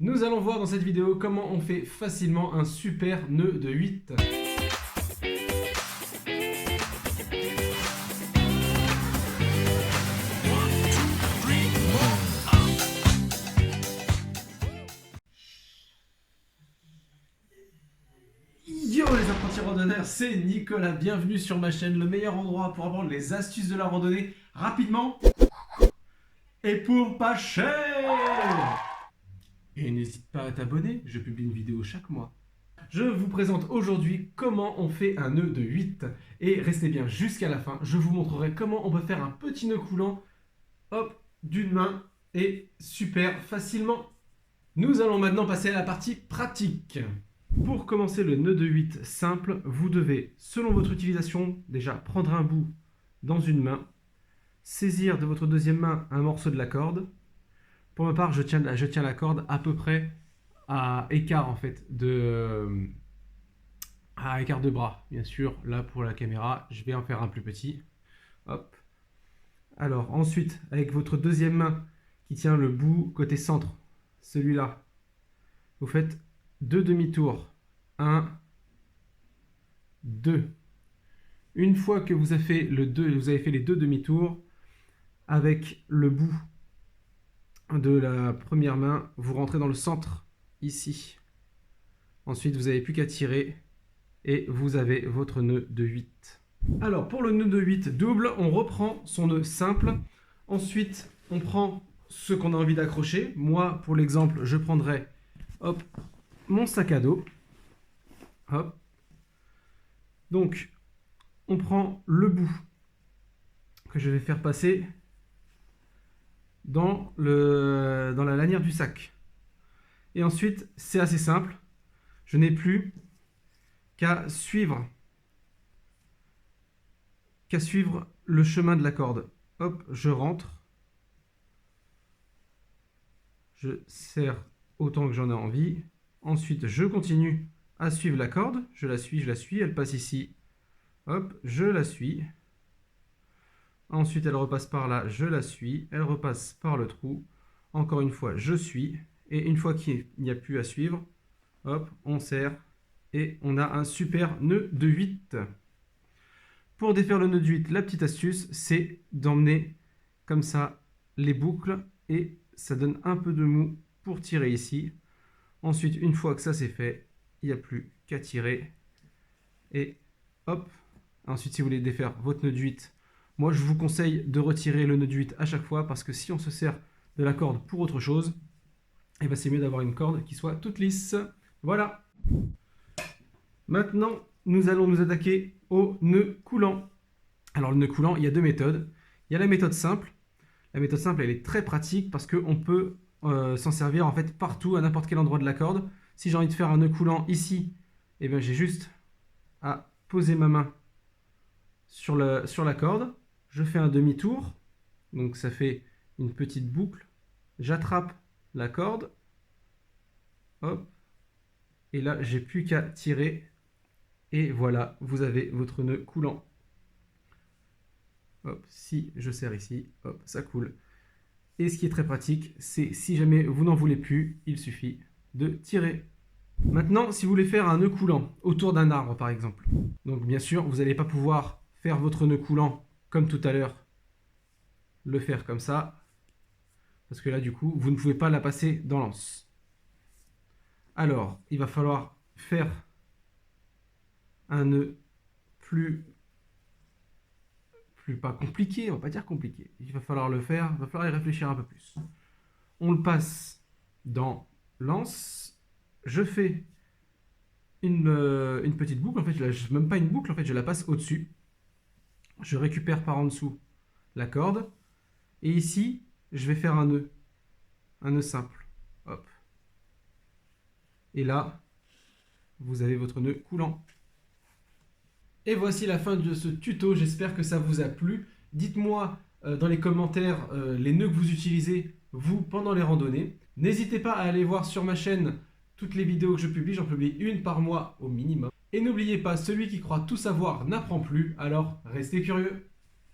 Nous allons voir dans cette vidéo comment on fait facilement un super nœud de 8. Yo les apprentis randonneurs, c'est Nicolas, bienvenue sur ma chaîne, le meilleur endroit pour apprendre les astuces de la randonnée rapidement et pour pas cher. Et n'hésite pas à t'abonner, je publie une vidéo chaque mois. Je vous présente aujourd'hui comment on fait un nœud de 8 et restez bien jusqu'à la fin, je vous montrerai comment on peut faire un petit nœud coulant, hop, d'une main et super facilement. Nous allons maintenant passer à la partie pratique. Pour commencer le nœud de 8 simple, vous devez, selon votre utilisation, déjà prendre un bout dans une main, saisir de votre deuxième main un morceau de la corde. Pour ma part, je tiens la corde à peu près à écart en fait à écart de bras. Bien sûr, là pour la caméra, je vais en faire un plus petit. Hop. Alors ensuite, avec votre deuxième main qui tient le bout côté centre, celui-là, vous faites 2 demi-tours. 1, 2. Une fois que vous avez fait, vous avez fait les 2 demi-tours, avec le bout de la première main, vous rentrez dans le centre, ici. Ensuite, vous n'avez plus qu'à tirer et vous avez votre nœud de 8. Alors, pour le nœud de 8 double, on reprend son nœud simple. Ensuite, on prend ce qu'on a envie d'accrocher. Moi, pour l'exemple, je prendrai hop, mon sac à dos. Hop. Donc, on prend le bout que je vais faire passer dans la lanière du sac. Et ensuite, c'est assez simple. Je n'ai plus qu'à suivre le chemin de la corde. Hop, je rentre. Je serre autant que j'en ai envie. Ensuite, je continue à suivre la corde. Je la suis, elle passe ici. Hop, je la suis. Ensuite, elle repasse par là, je la suis. Elle repasse par le trou. Encore une fois, je suis. Et une fois qu'il n'y a plus à suivre, hop, on serre. Et on a un super nœud de 8. Pour défaire le nœud de 8, la petite astuce, c'est d'emmener comme ça les boucles. Et ça donne un peu de mou pour tirer ici. Ensuite, une fois que ça c'est fait, il n'y a plus qu'à tirer. Et hop. Ensuite, si vous voulez défaire votre nœud de 8, moi je vous conseille de retirer le nœud de 8 à chaque fois, parce que si on se sert de la corde pour autre chose, eh ben c'est mieux d'avoir une corde qui soit toute lisse. Voilà. Maintenant, nous allons nous attaquer au nœud coulant. Alors le nœud coulant, il y a deux méthodes. Il y a la méthode simple. La méthode simple, elle est très pratique parce qu'on peut s'en servir en fait partout, à n'importe quel endroit de la corde. Si j'ai envie de faire un nœud coulant ici, eh bien j'ai juste à poser ma main sur la corde. Je fais un demi-tour, donc ça fait une petite boucle. J'attrape la corde, hop, et là j'ai plus qu'à tirer, et voilà, vous avez votre nœud coulant. Hop, si je serre ici, hop, ça coule. Et ce qui est très pratique, c'est si jamais vous n'en voulez plus, il suffit de tirer. Maintenant, si vous voulez faire un nœud coulant autour d'un arbre par exemple, donc bien sûr, vous n'allez pas pouvoir faire votre nœud coulant comme tout à l'heure, le faire comme ça, parce que là du coup, vous ne pouvez pas la passer dans l'anse. Alors, il va falloir faire un nœud plus pas compliqué, on va pas dire compliqué. Il va falloir le faire, il va falloir y réfléchir un peu plus. On le passe dans l'anse. Je fais une petite boucle. En fait, même pas une boucle, en fait, je la passe au-dessus. Je récupère par en dessous la corde. Et ici, je vais faire un nœud simple. Hop. Et là, vous avez votre nœud coulant. Et voici la fin de ce tuto, j'espère que ça vous a plu. Dites-moi dans les commentaires les nœuds que vous utilisez, vous, pendant les randonnées. N'hésitez pas à aller voir sur ma chaîne toutes les vidéos que je publie, j'en publie une par mois au minimum. Et n'oubliez pas, celui qui croit tout savoir n'apprend plus, alors restez curieux.